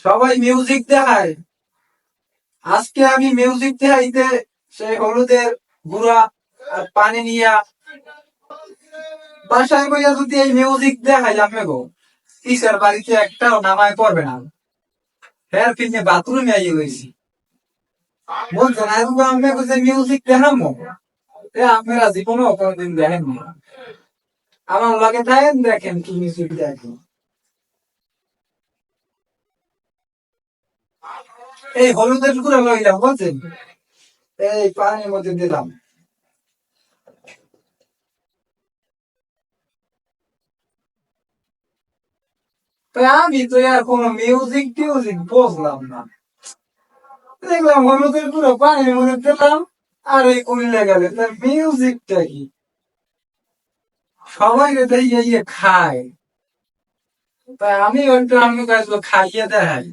সবাই মিউজিক দেখায়, আজকে আমি মিউজিক দেখাইতে সেই হলুদের গুঁড়া আর পানি নিয়া বাসায় বইয়া যদি এই মিউজিক দেখাইলাম গো, কিসের বাড়িতে একটাও নামায় পড়বে না। ফের ফিরনে বাথরুমে আইয়ে গেছি, বলছেন আমি যে মিউজিক দেখামো, আপনারা জীবনেও কোনোদিন দেখেননি। আমার লগে থাকেন, দেখেন কি মিউজিক দেখেন। এই হলুদের গুঁড়া লইলাম, বলছেন এই পানির মধ্যে দিলাম। তো আমি তো আর কোন মিউজিক টিউজিক বুঝলাম না, দেখলাম হলুদের গুঁড়ো পানির মধ্যে দিলাম আর এই উল্লে গেলে তার মিউজিকটা কি। সবাই দেখে ইয়ে খায়, তাই আমি ওইটা আমি কাছে খাইয়ে দেখাই।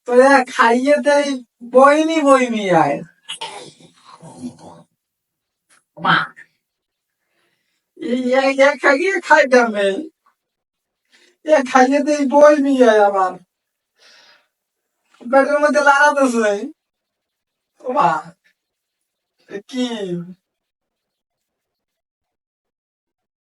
তো খাইয়ে দেয়, বইনি আয় মা, খাইয়ে খাইতাম নেই, খাইয়ে দেয় বইনি আয় আমার পেটের মধ্যে লাগাতেছে। মা কি